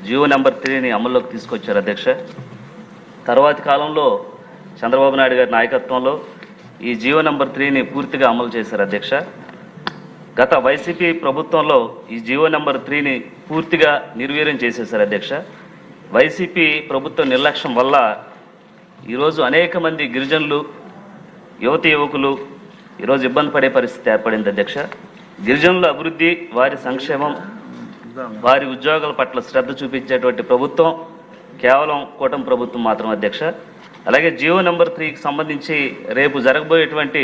Jio number 3ని అమల్లోకి తీసుకొచ్చారు అధ్యక్ష. తర్వాతి కాలంలో చంద్రబాబు నాయుడు గారి నాయకత్వంలో ఈ జియో నెంబర్ 3ని పూర్తిగా అమలు చేశారు అధ్యక్ష. గత వైసీపీ ప్రభుత్వంలో ఈ జియో నెంబర్ 3ని పూర్తిగా నిర్వీర్యం చేసేశారు అధ్యక్ష. వైసీపీ ప్రభుత్వ నిర్లక్ష్యం వల్ల ఈరోజు అనేక మంది గిరిజనులు, యువతి యువకులు ఈరోజు ఇబ్బంది పడే పరిస్థితి ఏర్పడింది అధ్యక్ష. గిరిజనుల అభివృద్ధి, వారి సంక్షేమం, వారి ఉద్యోగాల పట్ల శ్రద్ధ చూపించేటువంటి ప్రభుత్వం కేవలం కూటమి ప్రభుత్వం మాత్రం అధ్యక్ష. అలాగే జియో నెంబర్ 3కి సంబంధించి రేపు జరగబోయేటువంటి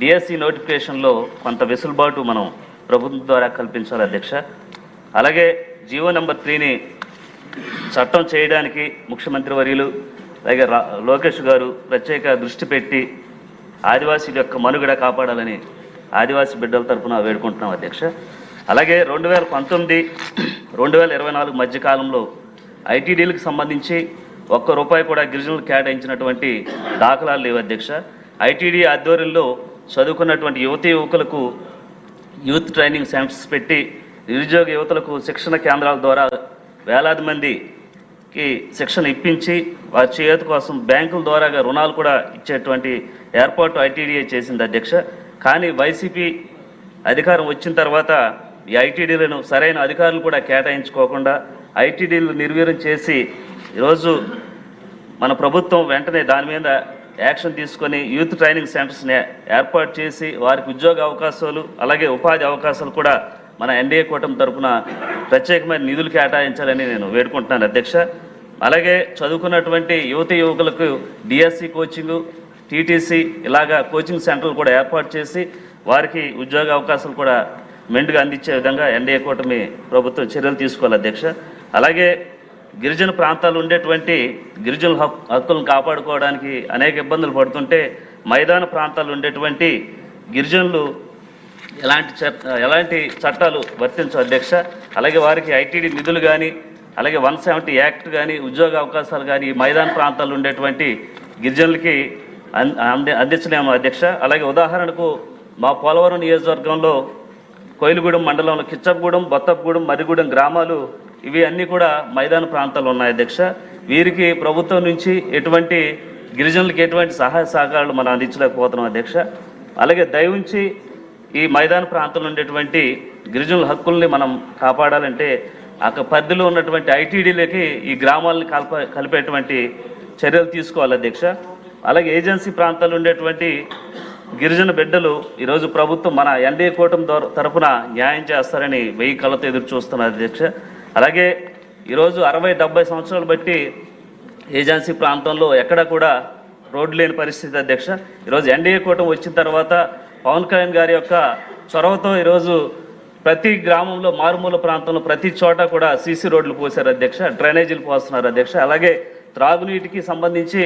డిఎస్సి నోటిఫికేషన్లో కొంత వెసులుబాటు మనం ప్రభుత్వం ద్వారా కల్పించాలి అధ్యక్ష. అలాగే జియో నెంబర్ 3ని చట్టం చేయడానికి ముఖ్యమంత్రి వర్యులు అలాగే లోకేష్ గారు ప్రత్యేక దృష్టి పెట్టి ఆదివాసీల యొక్క మనుగడ కాపాడాలని ఆదివాసీ బిడ్డల తరఫున వేడుకుంటున్నాం అధ్యక్ష. అలాగే 2019, 2024 మధ్యకాలంలో ఐటీడీలకు సంబంధించి ₹1 కూడా గిరిజనులు కేటాయించినటువంటి దాఖలాలు లేవు అధ్యక్ష. ఐటీడీ ఆధ్వర్యంలో చదువుకున్నటువంటి యువతీ యువకులకు యూత్ ట్రైనింగ్ సెంటర్స్ పెట్టి నిరుద్యోగ యువతలకు శిక్షణ కేంద్రాల ద్వారా వేలాది మందికి శిక్షణ ఇప్పించి వారి చేతి కోసం బ్యాంకుల ద్వారా రుణాలు కూడా ఇచ్చేటువంటి ఏర్పాటు ఐటీడీఏ చేసింది అధ్యక్ష. కానీ వైసీపీ అధికారం వచ్చిన తర్వాత ఈ ఐటీడీలను సరైన అధికారులు కూడా కేటాయించుకోకుండా ఐటీడీలు నిర్వీర్యం చేసి ఈరోజు మన ప్రభుత్వం వెంటనే దాని మీద యాక్షన్ తీసుకొని యూత్ ట్రైనింగ్ సెంటర్స్ని ఏర్పాటు చేసి వారికి ఉద్యోగ అవకాశాలు అలాగే ఉపాధి అవకాశాలు కూడా మన ఎన్డీఏ కూటమి తరఫున ప్రత్యేకమైన నిధులు కేటాయించాలని నేను వేడుకుంటున్నాను అధ్యక్ష. అలాగే చదువుకున్నటువంటి యువతి యువకులకు డిఎస్సి కోచింగు, టీటీసీ ఇలాగా కోచింగ్ సెంటర్లు కూడా ఏర్పాటు చేసి వారికి ఉద్యోగ అవకాశాలు కూడా మెండుగా అందించే విధంగా ఎన్డీఏ కూటమి ప్రభుత్వం చర్యలు తీసుకోవాలి అధ్యక్ష. అలాగే గిరిజన ప్రాంతాలు ఉండేటువంటి గిరిజనుల హక్కులను కాపాడుకోవడానికి అనేక ఇబ్బందులు పడుతుంటే మైదాన ప్రాంతాలు ఉండేటువంటి గిరిజనులు ఎలాంటి చట్టాలు వర్తించవు అధ్యక్ష. అలాగే వారికి ఐటీడీ నిధులు కానీ అలాగే 170 యాక్ట్ కానీ ఉద్యోగ అవకాశాలు కానీ మైదాన ప్రాంతాలు ఉండేటువంటి గిరిజనులకి అందించలేము అధ్యక్ష. అలాగే ఉదాహరణకు మా పోలవరం నియోజకవర్గంలో కోయిలగూడెం మండలంలో కిచ్చప్పగూడెం, బొత్తప్పగూడెం, మర్రిగూడెం గ్రామాలు ఇవి అన్నీ కూడా మైదాన ప్రాంతాలు ఉన్నాయి అధ్యక్ష. వీరికి ప్రభుత్వం నుంచి ఎటువంటి గిరిజనులకి ఎటువంటి సహాయ సహకారాలు మనం అందించలేకపోతున్నాం అధ్యక్ష. అలాగే దయవుంచి ఈ మైదాన ప్రాంతంలో ఉండేటువంటి గిరిజనుల హక్కుల్ని మనం కాపాడాలంటే అక్కడ పరిధిలో ఉన్నటువంటి ఐటీడీలకి ఈ గ్రామాలని కలిపేటువంటి చర్యలు తీసుకోవాలి అధ్యక్ష. అలాగే ఏజెన్సీ ప్రాంతాల్లో ఉండేటువంటి గిరిజన బిడ్డలు ఈరోజు ప్రభుత్వం మన ఎన్డీఏ కూటమి తరఫున న్యాయం చేస్తారని 1000 కళ్ళతో ఎదురు చూస్తున్నారు అధ్యక్ష. అలాగే ఈరోజు 60-70 సంవత్సరాలు బట్టి ఏజెన్సీ ప్రాంతంలో ఎక్కడ కూడా రోడ్డు లేని పరిస్థితి అధ్యక్ష. ఈరోజు ఎన్డీఏ కూటమి వచ్చిన తర్వాత పవన్ కళ్యాణ్ గారి యొక్క చొరవతో ఈరోజు ప్రతి గ్రామంలో, మారుమూల ప్రాంతంలో ప్రతి చోట కూడా సీసీ రోడ్లు పోసారు అధ్యక్ష, డ్రైనేజీలు పోస్తున్నారు అధ్యక్ష. అలాగే త్రాగునీటికి సంబంధించి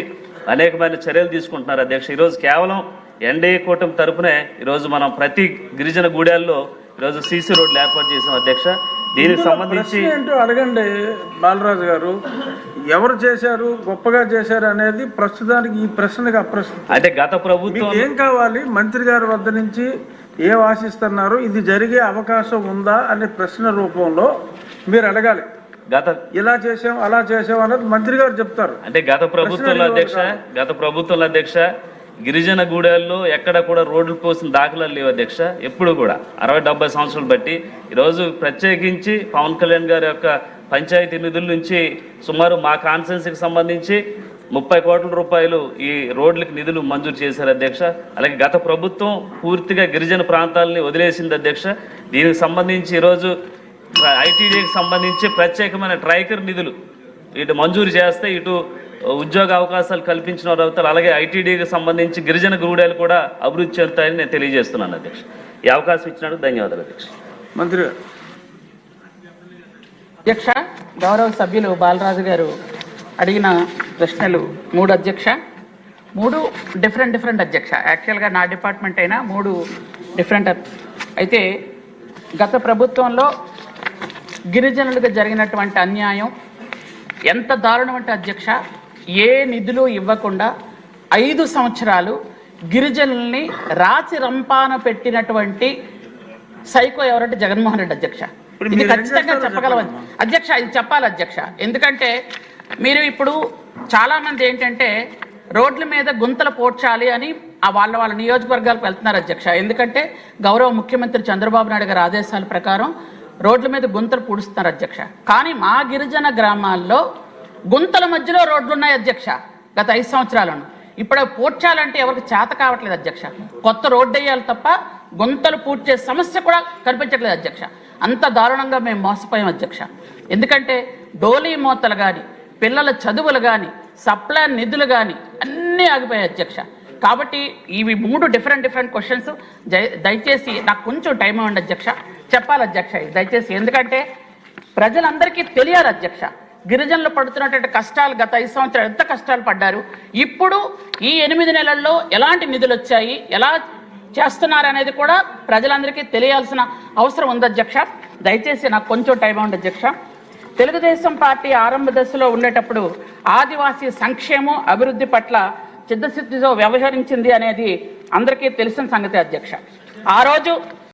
అనేకమైన చర్యలు తీసుకుంటున్నారు అధ్యక్ష. ఈరోజు కేవలం ఎన్డీఏ కూటమి తరపునే ఈరోజు మనం ప్రతి గిరిజన గూడాల్లో ఈరోజు సీసీ రోడ్లు ఏర్పాటు చేసాం అధ్యక్ష. దీనికి సంబంధించి ఏంటో అడగండి బాలరాజు గారు, ఎవరు చేశారు, గొప్పగా చేశారు అనేది ప్రస్తుతానికి ఈ ప్రశ్నకు అప్రస్తుతం. అంటే గత ప్రభుత్వం ఏం కావాలి, మంత్రి గారి వద్ద నుంచి ఏం ఆశిస్తున్నారు, ఇది జరిగే అవకాశం ఉందా అనే ప్రశ్న రూపంలో మీరు అడగాలి. ఇలా చేసాం అలా చేసాం అన్నది మంత్రి గారు చెప్తారు. అంటే గత ప్రభుత్వంలో అధ్యక్ష గిరిజన గూడాల్లో ఎక్కడ కూడా రోడ్లు పోసిన దాఖలాలు లేవు అధ్యక్ష. ఎప్పుడు కూడా 60-70 సంవత్సరాలు బట్టి ఈరోజు ప్రత్యేకించి పవన్ కళ్యాణ్ గారి యొక్క పంచాయతీ నిధుల నుంచి సుమారు మా కాన్స్టిట్యున్సీకి సంబంధించి 30 కోట్ల రూపాయలు ఈ రోడ్లకు నిధులు మంజూరు చేశారు అధ్యక్ష. అలాగే గత ప్రభుత్వం పూర్తిగా గిరిజన ప్రాంతాలని వదిలేసింది అధ్యక్ష. దీనికి సంబంధించి ఈరోజు ఐటీడీకి సంబంధించి ప్రత్యేకమైన ట్రైకర్ నిధులు ఇటు మంజూరు చేస్తే ఇటు ఉద్యోగ అవకాశాలు కల్పించిన వారు, అలాగే ఐటీడీకి సంబంధించి గిరిజన గూడాలు కూడా అభివృద్ధి చెందుతాయని నేను తెలియజేస్తున్నాను అధ్యక్ష. ఈ అవకాశం ఇచ్చినందుకు ధన్యవాదాలు అధ్యక్ష. మంత్రి గారు. అధ్యక్ష, గౌరవ సభ్యులు బాలరాజు గారు అడిగిన ప్రశ్నలు 3 అధ్యక్ష. 3 డిఫరెంట్ అధ్యక్ష. యాక్చువల్గా నా డిపార్ట్మెంట్ అయినా 3 డిఫరెంట్. అయితే గత ప్రభుత్వంలో గిరిజనులకు జరిగినటువంటి అన్యాయం ఎంత దారుణం అంటే అధ్యక్ష, ఏ నిధులు ఇవ్వకుండా 5 సంవత్సరాలు గిరిజనుల్ని రాచి రంపాన పెట్టినటువంటి సైకో ఎవరంటే జగన్మోహన్ రెడ్డి అధ్యక్ష. ఇప్పుడు ఇది మీరు ఏం ఖచ్చితంగా చేస్తారో చెప్పగలవు చెప్పండి. అధ్యక్ష, ఇది చెప్పాలి అధ్యక్ష. ఎందుకంటే మీరు ఇప్పుడు చాలా మంది ఏంటంటే రోడ్ల మీద గుంతలు పోడ్చాలి అని వాళ్ళ నియోజకవర్గాలకు వెళ్తున్నారు అధ్యక్ష. ఎందుకంటే గౌరవ ముఖ్యమంత్రి చంద్రబాబు నాయుడు గారి ఆదేశాల ప్రకారం రోడ్ల మీద గుంతలు పూడుస్తున్నారు అధ్యక్ష. కానీ మా గిరిజన గ్రామాల్లో గుంతల మధ్యలో రోడ్లు ఉన్నాయి అధ్యక్ష గత 5 సంవత్సరాలను. ఇప్పుడు పూడ్చాలంటే ఎవరికి చేత కావట్లేదు అధ్యక్ష. కొత్త రోడ్డు వేయాలి తప్ప గుంతలు పూడ్చే సమస్య కూడా కనిపించట్లేదు అధ్యక్ష. అంత దారుణంగా మేము మోసపోయాం అధ్యక్ష. ఎందుకంటే డోలీ మోతలు కానీ, పిల్లల చదువులు కానీ, సప్లై నిధులు కానీ అన్నీ ఆగిపోయాయి అధ్యక్ష. కాబట్టి ఇవి 3 డిఫరెంట్ క్వశ్చన్స్. దయచేసి నాకు కొంచెం టైం ఇవ్వండి అధ్యక్ష, చెప్పాలి అధ్యక్ష ఇది దయచేసి. ఎందుకంటే ప్రజలందరికీ తెలియాలి అధ్యక్ష గిరిజనులు పడుతున్నటువంటి కష్టాలు. గత 5 సంవత్సరాలు ఎంత కష్టాలు పడ్డారు, ఇప్పుడు ఈ 8 నెలల్లో ఎలాంటి నిధులు వచ్చాయి, ఎలా చేస్తున్నారు అనేది కూడా ప్రజలందరికీ తెలియాల్సిన అవసరం ఉంది అధ్యక్ష. దయచేసి నాకు కొంచెం టైం ఇవ్వండి అధ్యక్ష. తెలుగుదేశం పార్టీ ఆరంభ దశలో ఉండేటప్పుడు ఆదివాసీ సంక్షేమం అభివృద్ధి పట్ల చిత్తశుద్ధితో వ్యవహరించింది అనేది అందరికీ తెలిసిన సంగతి అధ్యక్ష. ఆ రోజు